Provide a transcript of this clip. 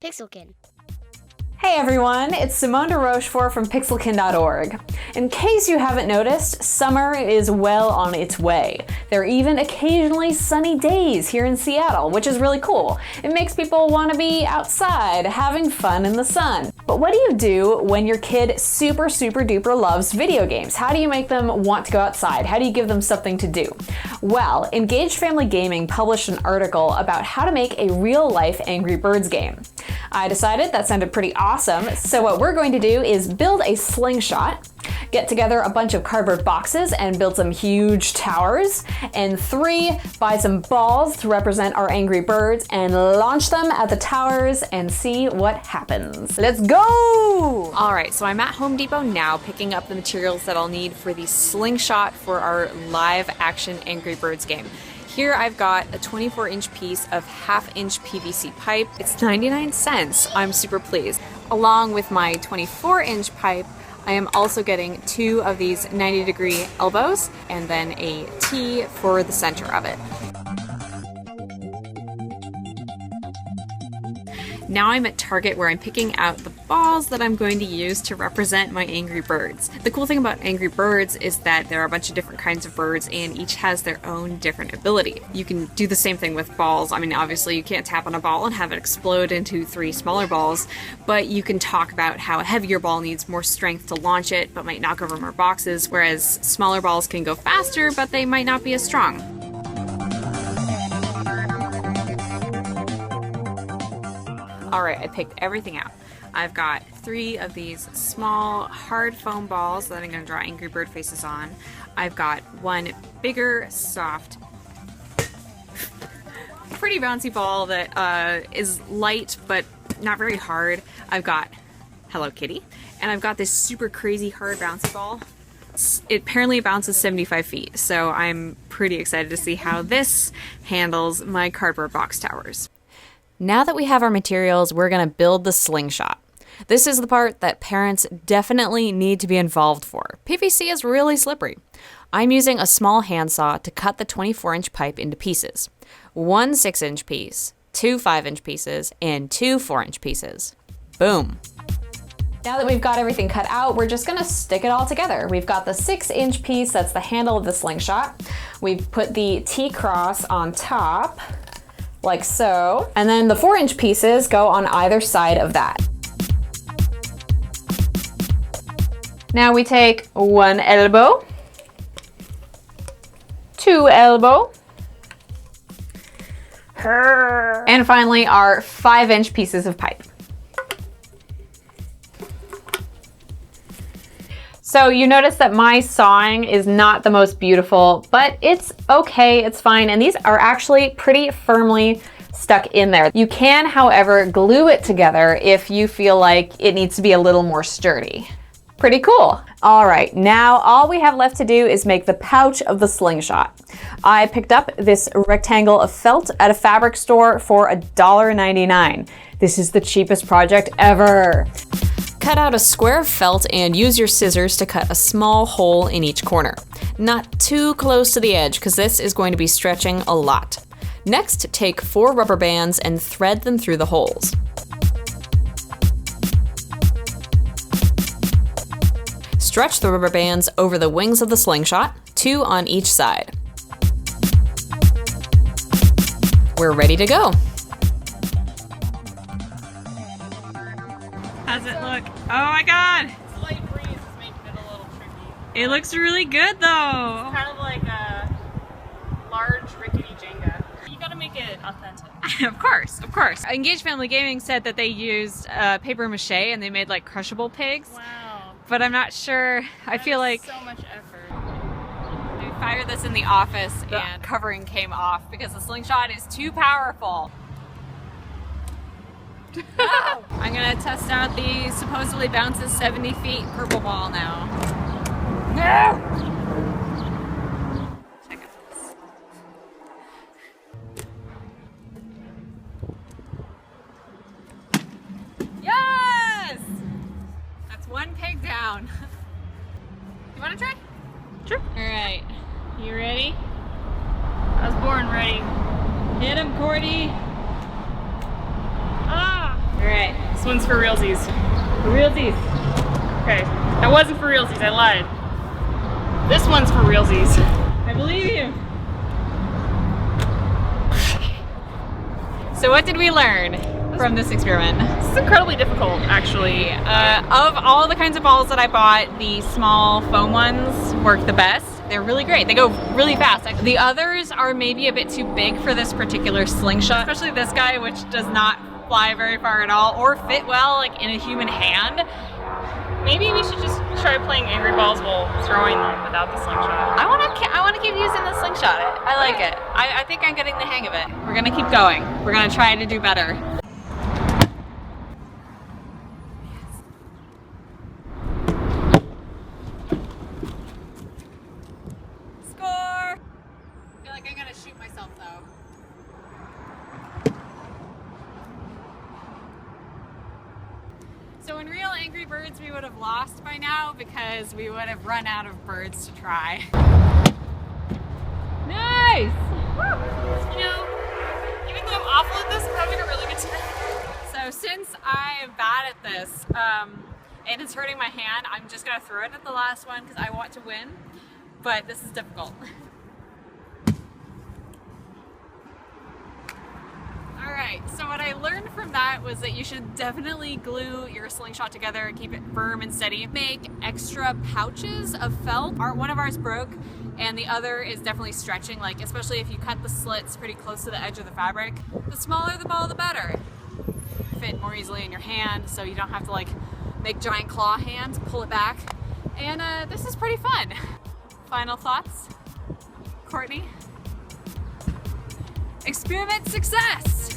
Pixelkin. Hey everyone, it's Simone de Rochefort from Pixelkin.org. In case you haven't noticed, summer is well on its way. There are even occasionally sunny days here in Seattle, which is really cool. It makes people want to be outside, having fun in the sun. But what do you do when your kid super duper loves video games? How do you make them want to go outside? How do you give them something to do? Well, Engaged Family Gaming published an article about how to make a real-life Angry Birds game. I decided that sounded pretty awesome, so what we're going to do is build a slingshot, get together a bunch of cardboard boxes and build some huge towers, and 3, buy some balls to represent our Angry Birds and launch them at the towers and see what happens. Let's go! Alright, so I'm at Home Depot now picking up the materials that I'll need for the slingshot for our live action Angry Birds game. Here I've got a 24-inch piece of 1/2-inch PVC pipe. It's 99 cents. I'm super pleased. Along with my 24-inch pipe, I am also getting 2 of these 90-degree elbows and then a T for the center of it. Now I'm at Target where I'm picking out the balls that I'm going to use to represent my Angry Birds. The cool thing about Angry Birds is that there are a bunch of different kinds of birds and each has their own different ability. You can do the same thing with balls. I mean, obviously you can't tap on a ball and have it explode into 3 smaller balls, but you can talk about how a heavier ball needs more strength to launch it but might knock over more boxes, whereas smaller balls can go faster but they might not be as strong. Alright, I picked everything out. I've got 3 of these small hard foam balls that I'm going to draw Angry Bird faces on. I've got 1 bigger, soft, pretty bouncy ball that is light but not very hard. I've got Hello Kitty. And I've got this super crazy hard bouncy ball. It apparently bounces 75 feet, so I'm pretty excited to see how this handles my cardboard box towers. Now that we have our materials, we're going to build the slingshot. This is the part that parents definitely need to be involved for. PVC is really slippery. I'm using a small handsaw to cut the 24-inch pipe into pieces. 1 6-inch piece, 2 5-inch pieces, and 2 4-inch pieces. Boom. Now that we've got everything cut out, we're just gonna stick it all together. We've got the 6-inch piece, that's the handle of the slingshot. We've put the T-cross on top, like so. And then the 4-inch pieces go on either side of that. Now we take 1 elbow, 2 elbow, and finally our 5-inch pieces of pipe. So you notice that my sawing is not the most beautiful, but it's okay, it's fine. And these are actually pretty firmly stuck in there. You can, however, glue it together if you feel like it needs to be a little more sturdy. Pretty cool. All right, now all we have left to do is make the pouch of the slingshot. I picked up this rectangle of felt at a fabric store for $1.99. This is the cheapest project ever. Cut out a square of felt and use your scissors to cut a small hole in each corner. Not too close to the edge because this is going to be stretching a lot. Next, take 4 rubber bands and thread them through the holes. Stretch the rubber bands over the wings of the slingshot, 2 on each side. We're ready to go. How's it look? Oh my god! Slight breeze is making it a little tricky. It looks really good though! It's kind of like a large rickety Jenga. You gotta make it authentic. Of course, of course. Engaged Family Gaming said that they used paper mache and they made like crushable pigs. Wow. But I'm not sure. I feel like so much effort. we fired this in the office and covering came off because the slingshot is too powerful. Oh. I'm gonna test out the supposedly bounces 70 feet purple ball now. No! Check out this. Yes! That's 1 pig down. You wanna try? Sure. Alright. You ready? I was born ready. Hit him, Courtney! Ah! Alright. This one's for realsies. For realsies. Okay, that wasn't for realsies, I lied. This one's for realsies. I believe you. So what did we learn from this experiment? This is incredibly difficult, actually. Of all the kinds of balls that I bought, the small foam ones work the best. They're really great. They go really fast. The others are maybe a bit too big for this particular slingshot, especially this guy, which does not fly very far at all or fit well like in a human hand. Maybe we should just try playing angry balls while throwing them without the slingshot. I want to keep using the slingshot. I like it. I think I'm getting the hang of it. We're gonna keep going. We're gonna try to do better. Score! I feel like I'm gonna shoot myself though. So in real Angry Birds, we would have lost by now because we would have run out of birds to try. Nice! You know, even though I'm awful at this, I'm having a really good time. So since I am bad at this, and it's hurting my hand, I'm just gonna throw it at the last one because I want to win, but this is difficult. Alright, so what I learned from that was that you should definitely glue your slingshot together and keep it firm and steady. Make extra pouches of felt. One of ours broke and the other is definitely stretching, like especially if you cut the slits pretty close to the edge of the fabric. The smaller the ball, the better. Fit more easily in your hand so you don't have to like make giant claw hands, pull it back. And this is pretty fun. Final thoughts? Courtney? Experiment success!